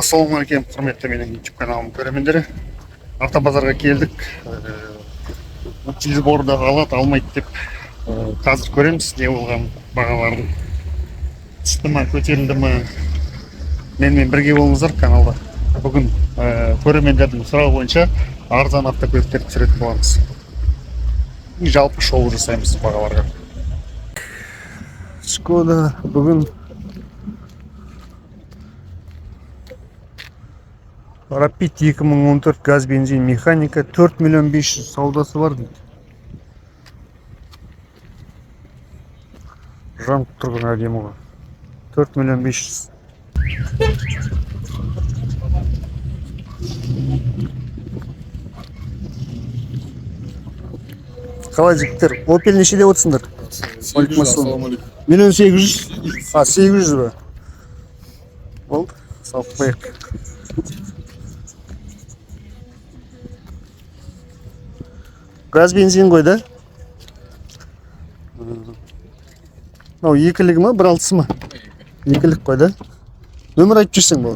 Ассалаумағалейкум, құрметті менің YouTube каналым көрермендері. Автобазарға келдік. Телефорда алады, алмайды деп қазір көреміз не болған бағалардың. Түсті ма, көтерілді ма? Менімен бірге болыңыздар каналда. Бүгін көрермендердің сұрағы бойынша арзан автокөліктерді түсіретін боламыз. Жалпы шоу жасаймыз бағаларға. Шкода бүгін Rapid 2014 газ бензин механика 4 миллион 500 саудасы бар дейді. Жанып тұрған әдемі ғой. 4 миллион 500. Қалай жігіттер? Opel нешеде отырсыңдар? Миллион 800. 800 ба? Болды. Салып қояйық. Газ бензин ғой да? Мынау екілігі ма, 1.6-сы ма? Екілік қой да? Нөмір айтып жүрсең бұл?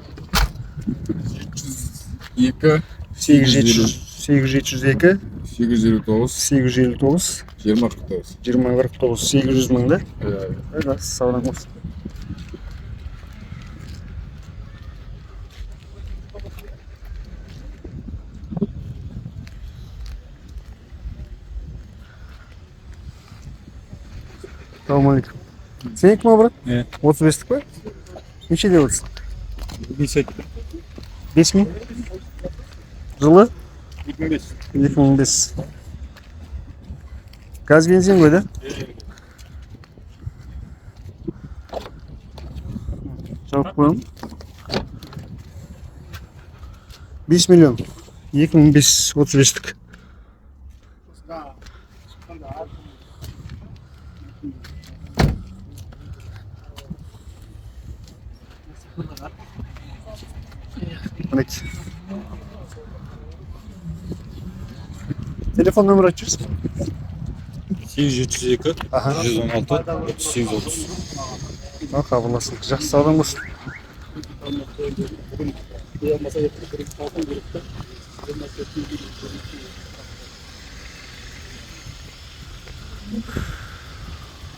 802 802 859 859 2049 2049 800 мың да? Evet. Саудан болсын. Ассалаумағалейкум. Сенікі ма, брат? 35-тік па? Нешеде отырсың? 5 мың? Жылы? 2005. Газ бензин ғой да? Жауап қойым. 5 миллион. 2005 35-тік. Телефон нөмірі айтып жүрсің? 802 116 3830. Хабарласың. Жақсы саудан болсын.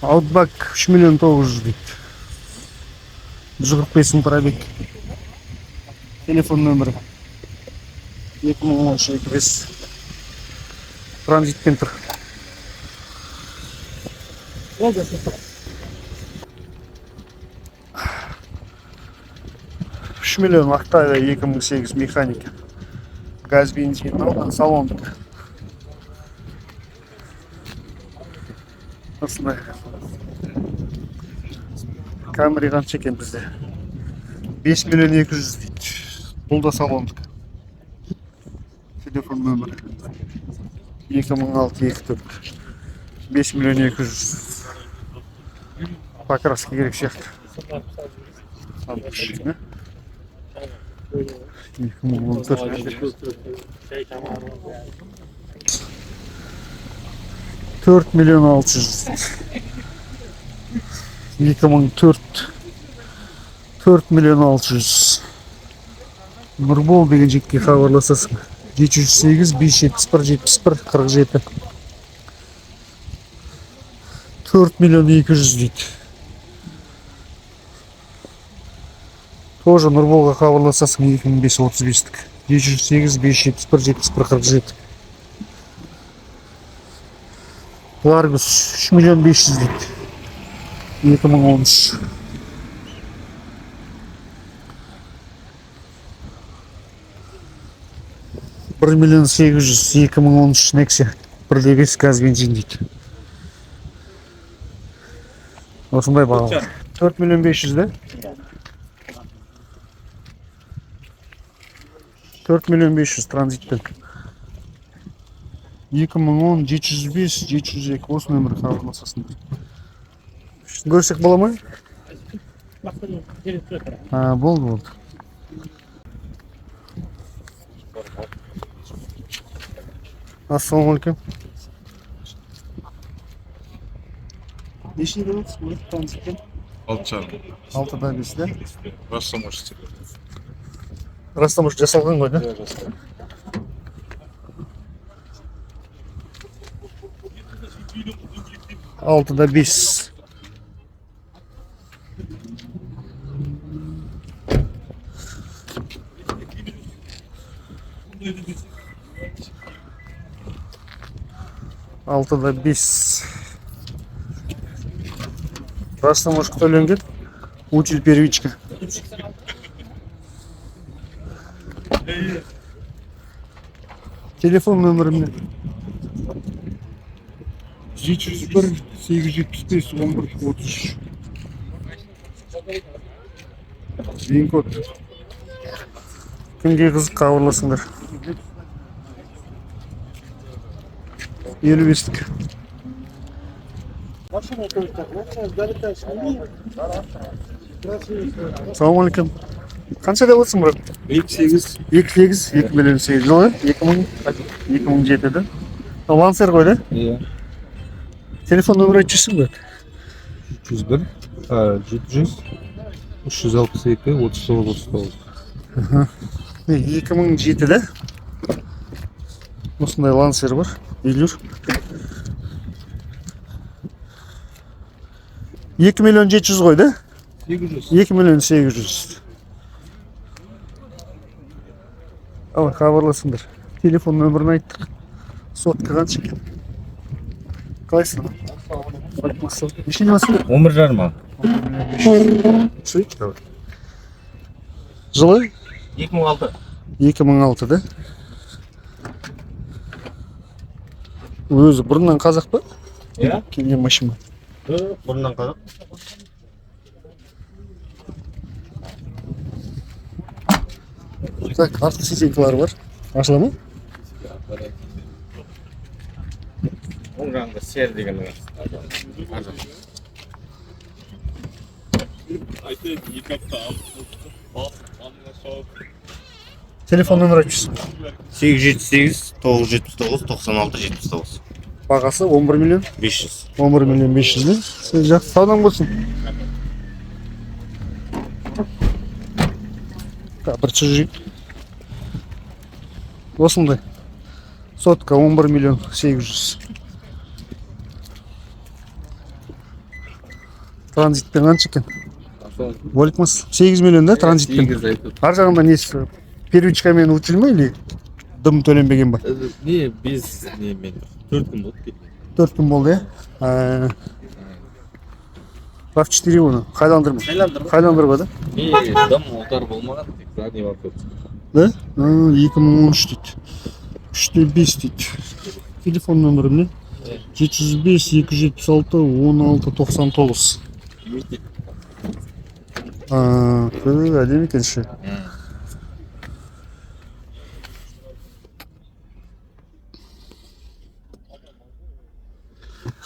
Outback 3 миллион 900 дейді. 145 мың пробег. Телефон нөмірі 2013-25. Транзитпен тұр. 3 миллион Ақтайда 2008 механика. Газ бензин алған салондық. Осындай. Камри қанша екен бізде? 5 миллион 200 дейді. Бұл да салондық. Телефон нөмірі 2006-24 5 миллион 200. Покраска керек сияқты. 4 миллион 600. 2004 4 миллион 600. Нұрбол деген жекке хабарласасың. 708 571 71 47. 4 миллион 200 дейді. Тоже Нұрболға хабарласасың 2005-35-тік. 708 571 71 47. Ларгус 3 миллион 500 дейді. 2013. $1 миллион 800 2013 Nexia 1.5 газ бензин дейді. Осындай баға. 4 миллион 500 да? 4 миллион 500 транзитпен. 2010 705 702 осы нөмірі хабарласасың. Көрсек бола ма? Болды. Ассалаумағалейкум. Нешеде боласыз? Транзитпен? 6 жарым. 6-да 5 да? Ваш можете. Растамыш жасалған ғой, да? Алтыда 5. Алтыда 5. Растамыш төленген. Учитель первичка. Телефон нөмірімді. 701 875 11 33. Ең код. Кімге қызық хабарласыңдар. 55-тік. Ассалаумалейкум. Қаншада болсын, брат? 28. 2 миллион 8 жылы, 2007-да. Лансер ғой, да? Иә. Телефон нөмірі айтып ба? 301 700 362 39 39. 2007-да. Осындай лансер бар, үйлер. 2 миллион 700 ғой, да? 800. 2 миллион 800. Ал, хабарласыңдар. Телефон нөмірін айттық. Сотқа қанша екен? Қалайсың? Нешеде басың? 11,5. Сөйт. Жылы? 2006. 2006, да? Өзі бұрыннан қазақ па? Иә. Келген машина. Бұрыннан қазақ. Так, артық сетинкалары бар. Ашыла ма? Оң жағында сер деген бар. Телефон нөмір айтып 878 979 96 79. Бағасы 11 миллион 500. 11 миллион 500 мен. Сіз жақсы саудаң болсын. Бір чужик. Осындай. Сотка 11 миллион 800. Транзитпен қанша екен? Боликмас 8 миллион да транзитпен. Ар жағында несі? Первичкамен учил ма или дым төленбеген ба? Не, без немен 4 күн болды. 4 күн болды, иә? RAV4 оны. Хайландыр ма? Хайландыр ба, да? Не, дым отар болмаған, тек задний вакуум. Да? 2013 дейді. 3-те 5 дейді. Телефон нөмірі не? 705 276 16 99. Әдемі екен ше.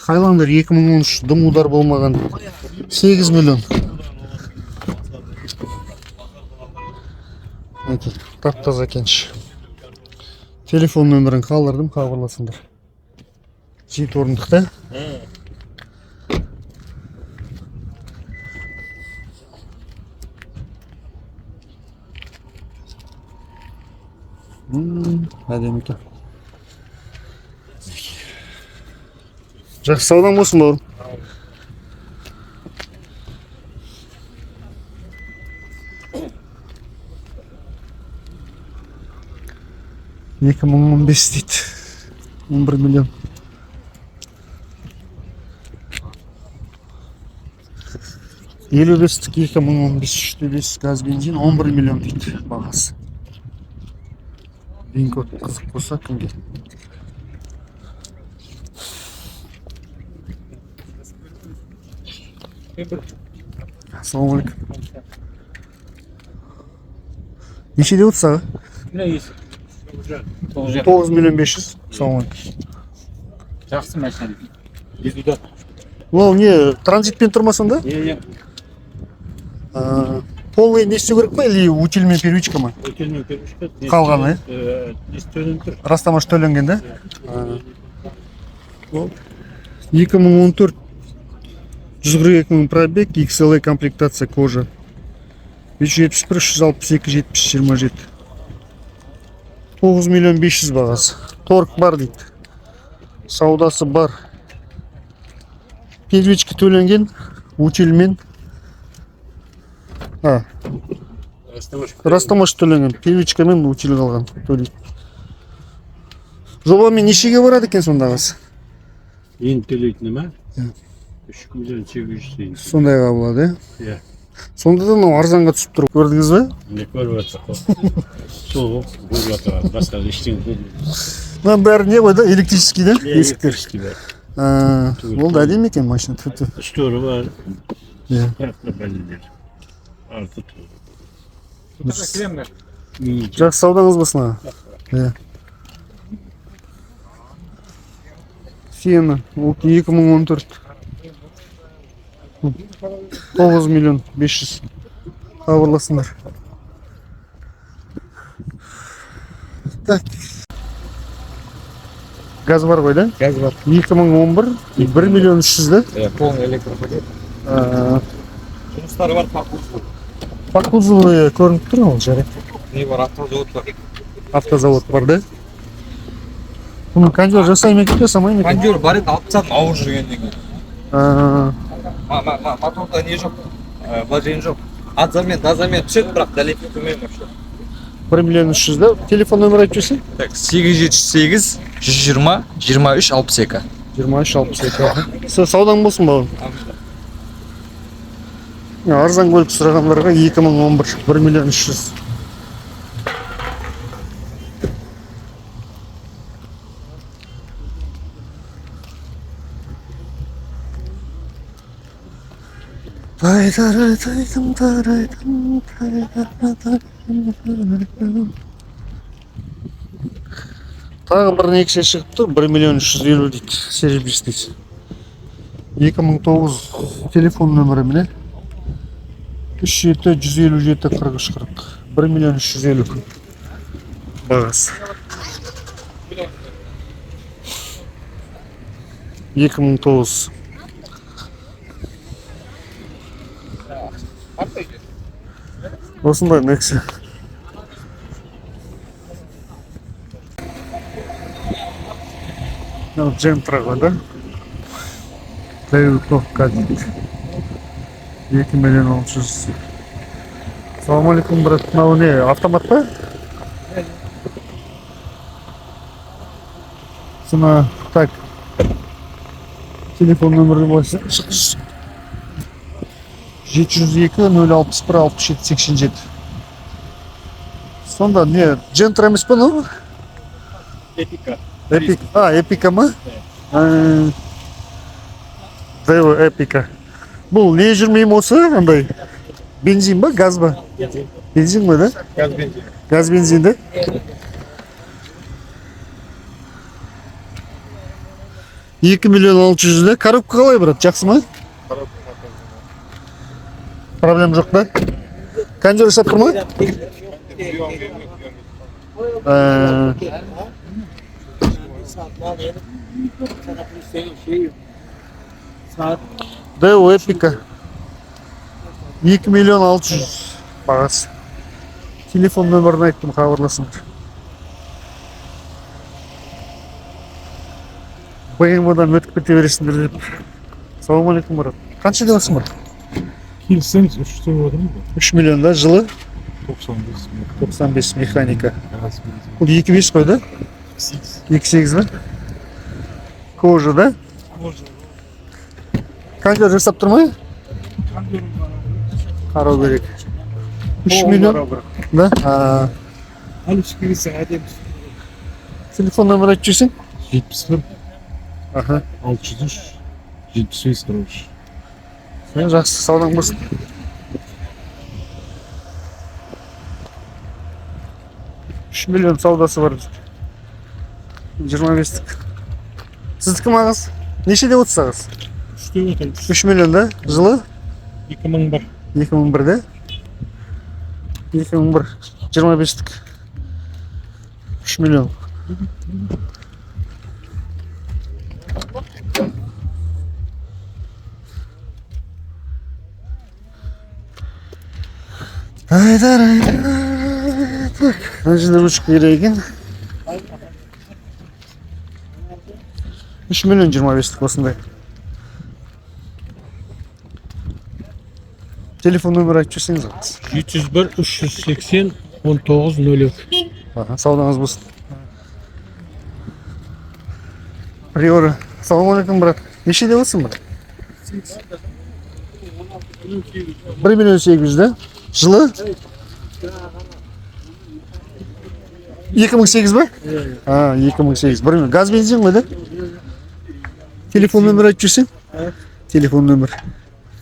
Хайландер 2013 дым удар болмаған. 8 миллион. Тап-таза екенші. Телефон нөмірін қалдырдым, хабарласыңдар. 7 орындық та? Әдемі екен. Жақсы саудаң болсын, бауырым. Екі мың 15 дейді. 11 миллион. Елу бестік 2015 3-те 5 газ бензин 11 миллион дейді бағасы. Бенкод қызық болса кімге? Ассалаумалейкум. Нешеде отырсаға? 9 миллион 500. Ассалаумалейкум. Жақсы машина. Безуда. Ол не, транзитпен тұрмасын да? Иә. Полный не істеу керек па, или утильмен первичка ма? Өтелмен көрмішті. Қалғаны, Нестөленіп тұр. Растамаш төленген да? 2014 142 000 пробег, XLA комплектация кожа. 571 362 70 27. 9 миллион 500 бағасы. Торг бар дейді. Саудасы бар. Первичка төленген, утильмен. Растамаш төленген, первичка мен утиль қалған төлейді. Жобамен нешеге барады екен сондағыз? Ең төлейтіні ма? 3 миллион 800 дейін. Сондайға болады, Иә. Сонда да мынау арзанға түсіп тұр. Көрдіңіз бе? Не көріп жатсақ қой. Сол көріп жатыр. Басқа ештеңе көрмейміз. Мына бәрі не ғой да? Электрический да? Есіктер. Бар. Ол да әдемі екен машина. Үстері бар. Иә. Бірақ бәлелер. Арты тұр. Жақсы саудаңыз болсын аға. Иә. Сиена, ол 2014. 9 миллион 500. Хабарласыңдар. Так. Газ бар ғой да? Газ бар. 2011, 1 миллион 300 да? Полный электропакет. Жұмыстары бар, По кузову көрініп тұр ол жарайды. не бар, автозавод бар. Автозавод бар да? Бұны кондер жасай ма екен, жасамай ма екен? Кондер бар еді, алып тастадым ауыр жүргеннен кейін. Моторда не жоқ, вложение жоқ. Азамен, дазамен түседі, бірақ дәлепе төмен вообще. 1 миллион 300 да? Телефон нөмір айтып жіберсең? Так, 878 120 23 62. 23-62. Саудаң болсын бауырым. Арзан көлік сұрағандарға 2011, 1 миллион 300. Тағы бір нексе шығып тұр, 1 миллион 350 дейді, серебристый. 2009 телефон нөмірі міне. 37 157 43 40. 1 миллион 350 бағасы. 2009. Осындай нексе. Джентраға да? Дәйутовқа дейді. 2 миллион 600. Салам алейкум, брат. Мынау не, автомат па? Сына, так. Телефон нөмірі болса. 702 061 67 87. Сонда не, Джентра емес па ну? Эпика. Эпика ма? Део Эпика. Бұл не жүрмейм осы, андай? Бензин ба, газ ба? Бензин ба, да? Газ бензин. Газ бензин, да? Екі миллион 600 да? Коробка қалай, брат? Жақсы ма? Проблем жоқ да? Кондер жасап тұр ма? Део Эпика. 2 миллион 600 бағасы. Телефон нөмірін айттым, хабарласыңдар. БМВ-дан өтіп кете бересіңдер деп. Салам алейкум, брат. Қанша девасың, брат? Келсеңіз 3 деп отырмын ғой. 3 миллион да, жылы 95 95 механика. газ бензин. Бұл 2.5 қой да? 2.8 ба? Кожа, да? Кондер жасап тұр ма? Қарау керек. 3 миллион? Да? Алып шығып әдемі. Телефон нөмір айтып жүрсең? 71 Аха. 603 75 43. Sen жақсы саудаң болсын. 3 миллион саудасы бар. 25-тік. Сіздікі мағыз? Неше деп отырсағыз? 3 деп отырмыз. 3 миллион да? Жылы? 2001. 2001 да? 2001. 25-тік. 3 миллион. Айдар. Так, мына жерде ручка керек екен. 3.025.000 осындай. Телефон нөмірі айтып жіберсеңіз ағасы. 701 380 1902. Саудаңыз болсын. Приора. Ассалаумағалейкум, брат. Нешеде болсын, брат? 1.800.000, да? Жылы? 2008 ба? 2008. Газ бензин ғой, да? Телефон нөмір айтып жүрсең? Телефон нөмір.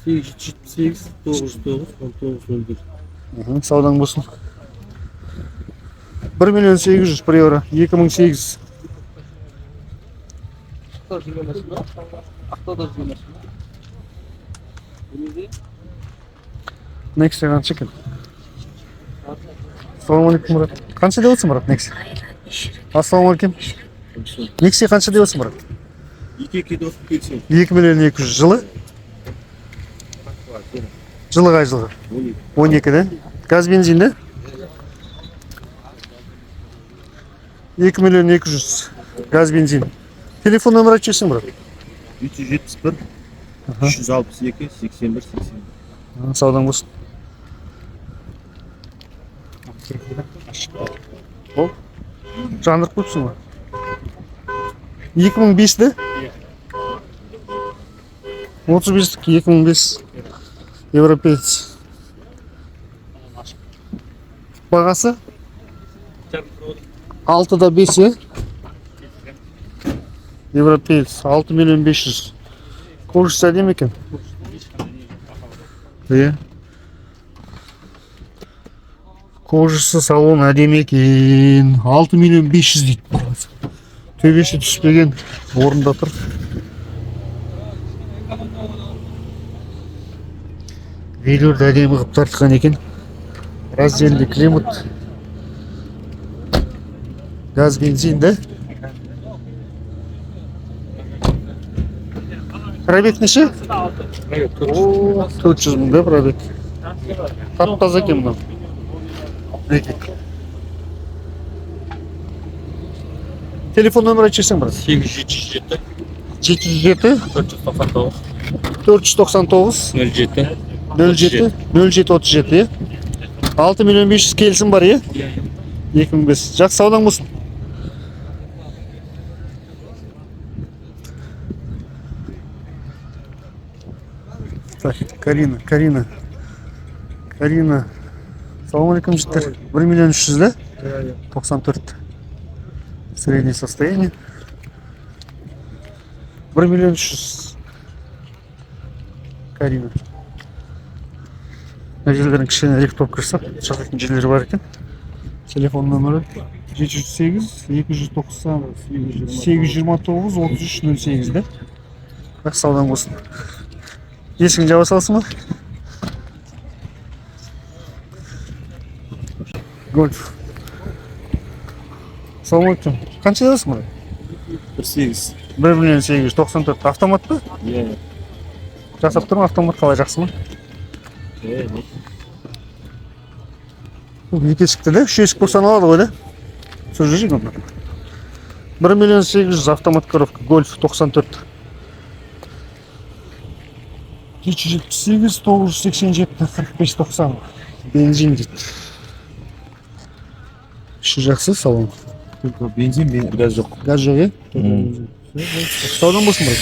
878 99 1901. Саудаң болсын. 1.800.000 Приора. 2008. Nexia қанша екен? Ассалаумағалейкум, брат. Қанша деп отырсың, брат, Nexia? Ассалаумағалейкум. Nexia қанша деп отырсың, брат? 2.200.000 жылы? Жылы қай жылғы? 12, да? Газ бензин, да? 2.200.000 газ бензин. Телефон нөмір айтып жіберсең, брат? 371 362 81 80. Саудаң болсын. Ол? Жандырып көпсің ба? 2005, да? 35-тік 2005 европеец. Бағасы? 6-да 5, е? Европеец 6.500.000. Кожасы әдемі екен. Кожасы салон әдемі екен. 6.500.000 дейді. Төбесі түспеген орында тұр. Велюрді әдемі қып тартқан екен. Раздельді климат. Газ бензин, да? Пробег неше? 400.000, да, пробег? Тап-таза екен мынау. Телефон нөмір айтып жіберсең, брат? 877 707 499 499 07 0737, е? 6.500.000 келісім бар, е? 2005. Жақсы саудаң болсын. Так, Карина. Ассалаумағалейкум, жігіттер. 1.300.000, да? 94. Среднее состояние. 1.300.000. Карина. Жерлерін кішкене ректоп кірсақ, шақыртын жерлері бар екен. Телефон нөмірі 708 290 829 3308, да? Бақ саудаң болсын. Есігін жаба салсын ба? Гольф. Ассалаумағалейкум. Қанша дедіңіз ба? 18. 1.894. Автомат па? Жасап тұрмын, автомат қалай, жақсы ма? Екі есікті, да? Үш есік болсан алады ғой, да? Сөз жүрек онда. 1.800.000 автомат коробка. Гольф 94. 378 987 45 90. Бензин дейді. Іші жақсы салон. Только бензин, газ жоқ. Газ жоқ, е? Саудаң болсын, брат.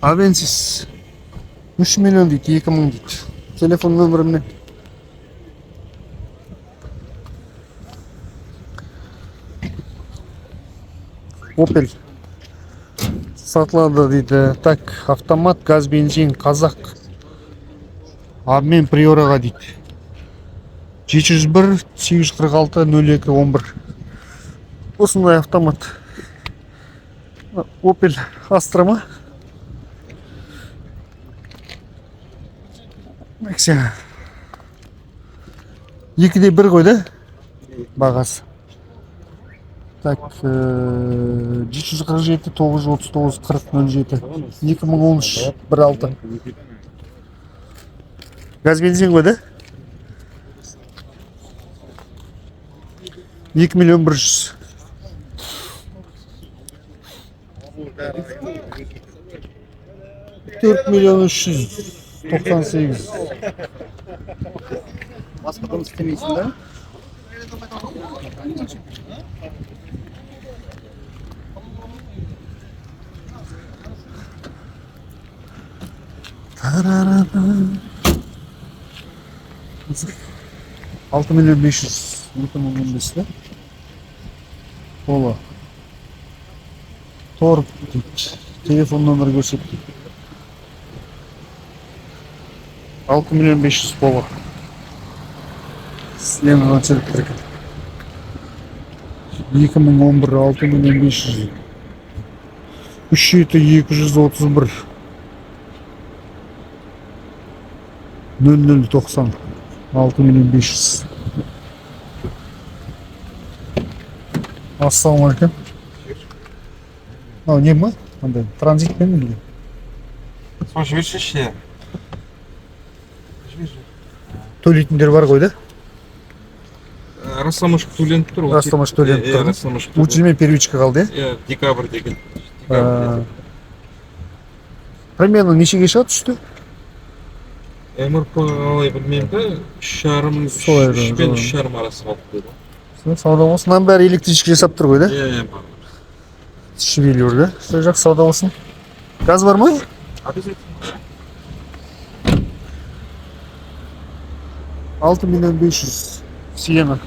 Авенсис 3 миллион дейді, 2 мың дейді. Телефон нөмірімне. Opel сатылады дейді. Так, автомат, газ, бензин, қазақ. Обмен Приораға дейді. 701 846 02 11. Осындай автомат. Opel Astra ма? Nexia. 2-де 1 ғой, да? Бағасы. Так, 747 939 40 07 2013 16 Gaz benzin ғой, да? 2 миллион 100. 4 миллион 398. Басқадан істемейсің да? Алты миллион 500. 2015 да? Ола. Торп дейді. Телефон номер көрсетті. 6 миллион 500 бола. Сілемін аңшылық бірген. 2011 6 миллион 500. 3-231. 0090. 6 миллион 500. Ассалаумалейкум. Не ма? Андай транзитпен бе? Слушай, видишь, ще. Төлейтіндер бар ғой, да? Растамашка төленіп тұр. Растамашка төленіп тұр. Растамашка. Учремен первичка қалды, Иә, декабрь деген. Примерно нешеге шығады түсті? МРП алай білмеймін да, 3,5 Солай, 3 пен солай. 3,5 арасы қалып деді. Сауда болсын. Мынаның бәрі электричка жасап тұр ғой, да? Иә, Шевелюр, да? Сол жақсы сауда болсын. Газ бар ма? обязательно. 6 миллион 500. Сиена.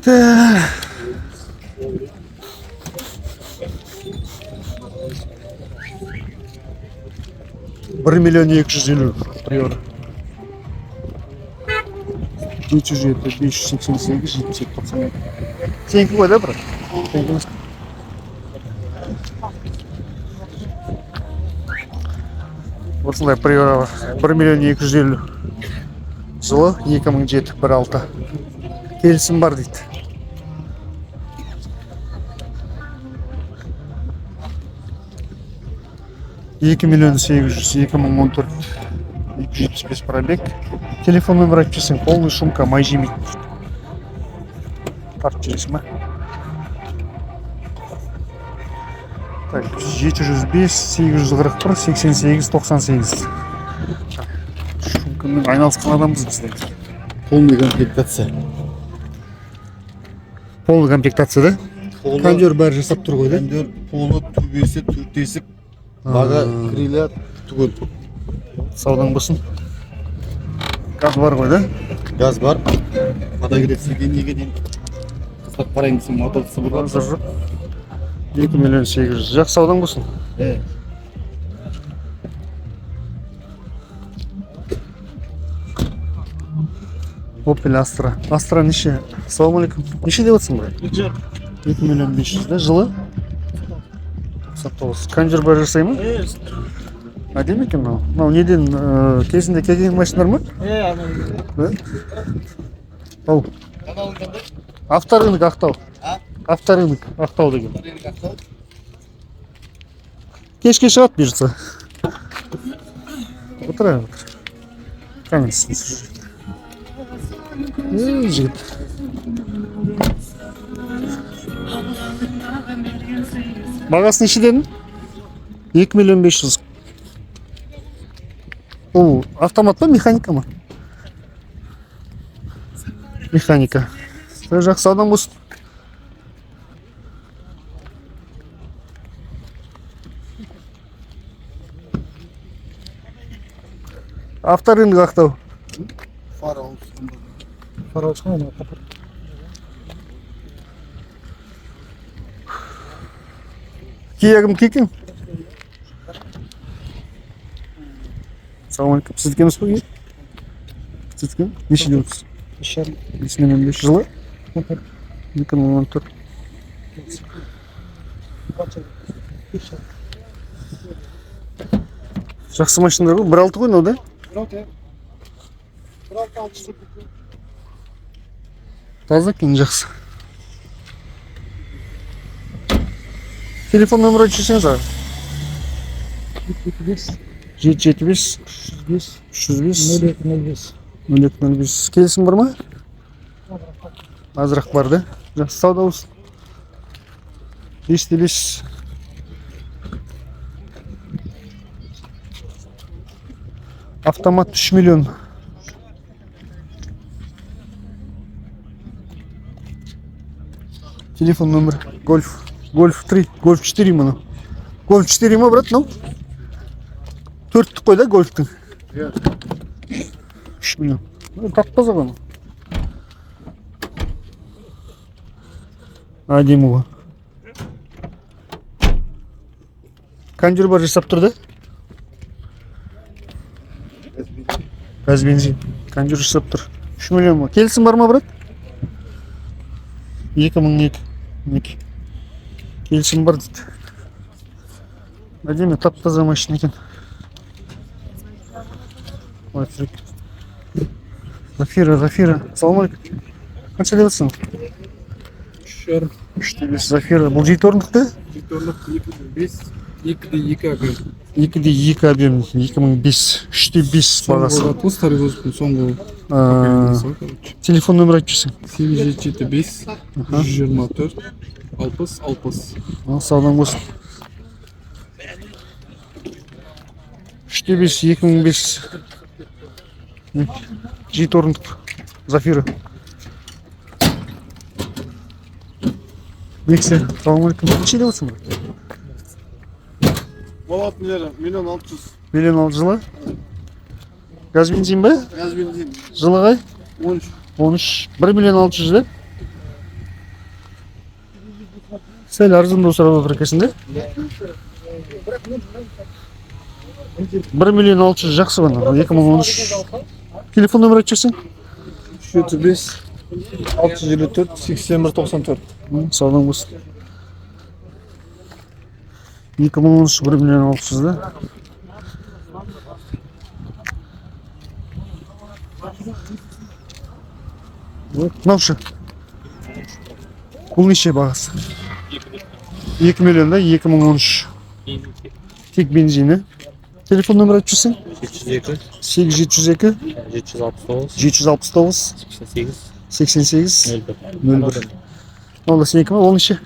Так. $1 миллион 250 приора. 707, 588, 77 пацаны. Сенікі ғой, да, брат? Сенікі. Осындай приора 1 миллион 250. Жылы 2007 16. Келісім бар дейді. $2 миллион 800, 2014, 275 пробег. Телефон номер айтып полный шумка, май жемейді. Тартып жүресің ба? Так, 705, 841, 88, 98. Шумкамен айналысқан адамбыз біздер. Полный комплектация. Полный комплектация, да? Кондер бәрі жасап тұр ғой, да? Кондер, полы, төбесі, төрт есік, баға, крылья, түгел. Саудаң болсын. Газ бар ғой, да? Газ бар. Подогрев сиденьеге дейін. Қыстап қарайын десең, моторсы бар. Газ жоқ. 2 миллион 800. Жақсы саудаң болсын. Opel Astra. Astra неше? Ассалаумалейкум. Неше деп отырсың, брат? 2 миллион 500, да? Жылы? 99. Кондер бәрі жасай ма? Әдемі екен мынау. Мынау неден кезінде келген машиналар ма? Да? Ау. Авторынок Ақтау. Авторынок Ақтау деген. Кешке шығады бұйыртса. Отырайын. Қанайсың сұржет. Жігіт. Бағасы неше дедің? 2 миллион 500. Ол автомат па, механика ма? Механика. Жақсы адам болсын. Авторынок Ақтау. Фара алысқан ма? Киягім кекен? Ассалаумалейкум. Сіздікі емес пе? Сіздікі? Неше деп отырсыз? 5 миллион 500 жылы? 2014. Жақсы машиналар ғой, 1.6 ғой мынау да? Таза екен, жақсы. Телефон нөмірі айтып аға. 775 305 0205. Келісім бар ма? Азырақ бар да? Жақсы, сауда болсын. 5 Автомат 3 миллион. Телефон номер. Гольф 3, Гольф 4 мұны. Гольф 4 ма, брат, ну? 4-тік қой да, Гольфтың? 3 миллион. Тап-таза ғой. Әдемі ғой. Кондер бар жасап тұр да? Газ бензин. Кондер жасап тұр. 3 миллион ма? Келісім бар ма, брат? 2002. Келісім бар дейді. Әдемі тап-таза машина екен. Зафира. Ассалаумағалейкум. Қанша деп жатсың? 3,5 Зафира. Бұл жеті орындықты? Жеті орындық 2,2 объем. 2,2 объем. 2005. 3,5 бағасы. Соңғы старый соңғы. Телефон нөмір айтып жүрсің? 8775 124 60. Саудан болсын. 3,5 2005. Жеті орындық. Зафира. Нексия. Ассалаумағалейкум. Қанша деп отырсың? Болат миллион 600. Миллион 600 Газ бензин ба? Газ бензин. Жылы қай? 13. 1 миллион 600 да? Сәл арзандау сұрап отыр екенсің да? 1 миллион 600 жақсы ғана. 2013. Телефон нөмір айтып жүрсің? 305 654 8194. Саудан болсын. 2013 1 миллион 600 да? Мынаушы. Бұл неше бағасы? 2 миллион да, 2013. Тек бензині. Телефон нөмір айтып жүрсің? 702 769 88 01. Ол да сенікі ма? Ол неше?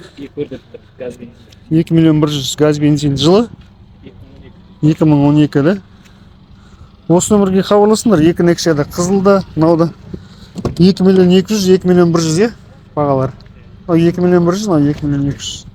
2 миллион 100 газ бензин. Жылы? 2012 да? Осы нөмірге хабарласыңдар. 2 Nexia-да қызылда, мынау 2 миллион 200, 2 миллион 100 бағалар. 2 миллион 100, 2 миллион 200.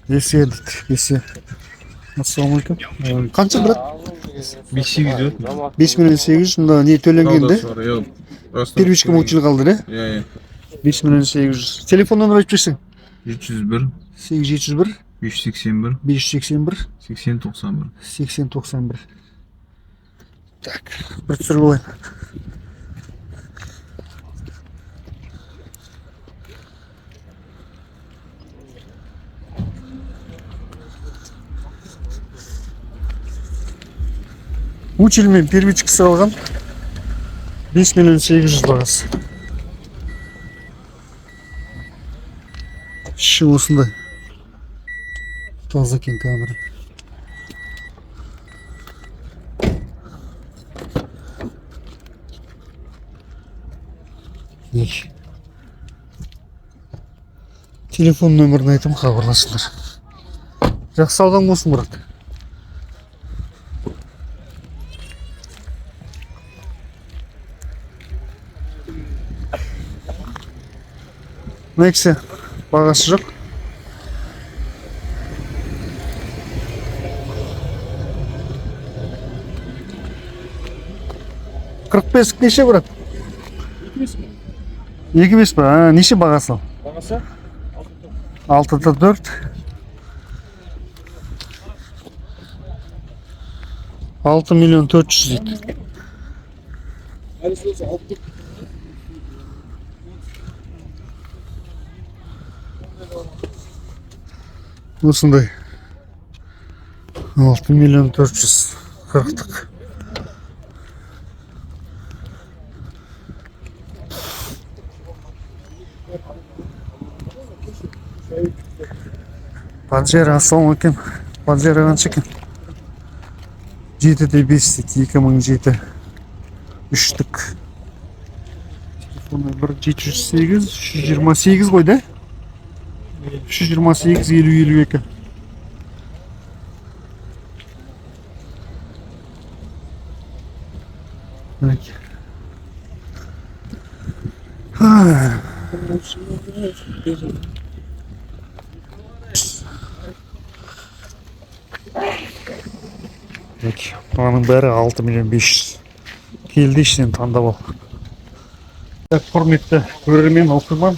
Есе дейді, есе. Ассалаумағалейкум. Қанша брат? 5 идет. 5 миллион 800, мында не төленген де? Первичка мучил қалды да? 5 миллион 800. Телефон нөмір айтып жүрсің? 701 701 581 581 8091. 8091. Так, бір түсір болайын. Учил мен первичкасы алған 5 миллион 800 бағасы. Іші осындай. Таза екен камера. Телефон нөмірін айтым, хабарласыңдар. Жақсы саудаң болсын, брат. Nexia бағасы жоқ. Қырық бестік неше, брат? 2.5 па? Неше бағасы? Бағасы? 6-4. 6.400.000 дейді. Осындай 6.440.000. Паджеро сом екен. Паджеро қанша екен? 7-5 дейді, 2007. 3-тік. Телефон нөмірі 708, 328 ғой да? 328 50 52. Мынаның бәрі 6.500.000. Келді ішінен таңдап ал. Құрметті көрермен, оқырман,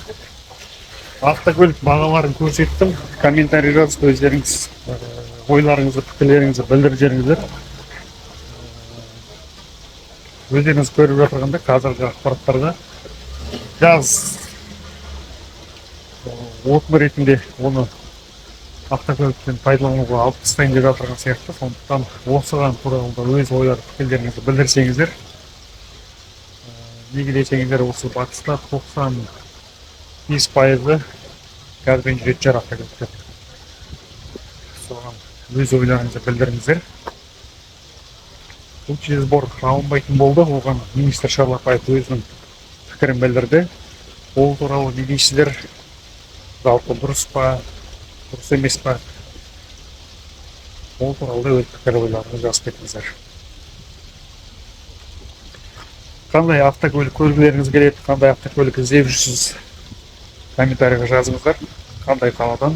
автокөлік бағаларын көрсеттім. Комментарий жазып, өздеріңіз ойларыңызды, пікірлеріңізді білдіріп жіберіңіздер. Өздеріңіз көріп жатырғанда қазіргі ақпараттарға газ отын ретінде оны автокөлікпен пайдалануға алып тастайын деп жатырған сияқты. Сондықтан осыған туралы өз ойлар, пікірлеріңізді білдірсеңіздер, неге десеңіздер, осы батыста 95% газбен жүретін шығар автокөліктер. Соған өз ойларыңызды білдіріңіздер. Бұл сбор алынбайтын болды, оған министр Шарлапаев өзінің пікірін білдірді. Ол туралы не дейсіздер? Жалпы дұрыс па, дұрыс емес па? Ол туралы өз пікір ойларыңызды жазып кетіңіздер. Қандай автокөлік көргілеріңіз келеді, қандай автокөлік іздеп жүрсіз? Комментарийға жазыңыздар. Қандай қаладан?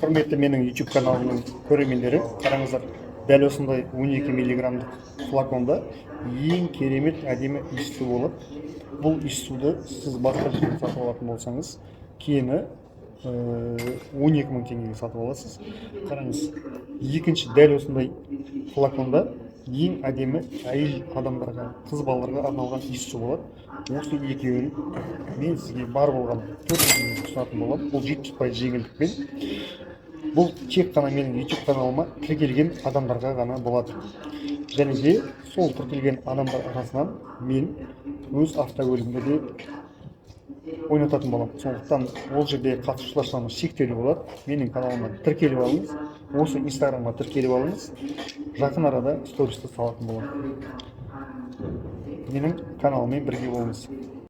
Құрметті менің YouTube каналымның көрермендері, қараңыздар. Дәл осындай 12 миллиграммдық флаконда ең керемет әдемі иіс су болады. Бұл иіс суды сіз басқа жерден сатып алатын болсаңыз, кемі 12.000 теңгеге сатып аласыз. Қараңыз, екінші дәл осындай флаконда ең әдемі әйел адамдарға, қыз балаларға арналған иіс су болады. Осы екеуін мен сізге бар болған 400 ұсынатын боламын. Бұл 70% жеңілдікпен. Бұл тек қана менің YouTube каналыма тіркелген адамдарға ғана болады. Және де сол тіркелген адамдар арасынан мен өз автокөлігімді де ойнататын боламын. Сондықтан ол жерде қатысушылар саны шектеулі болады. Менің каналыма тіркеліп алыңыз. Осы Инстаграмға тіркеліп алыңыз. Жақын арада стористі салатын боламын. Менің каналыммен бірге болыңыз.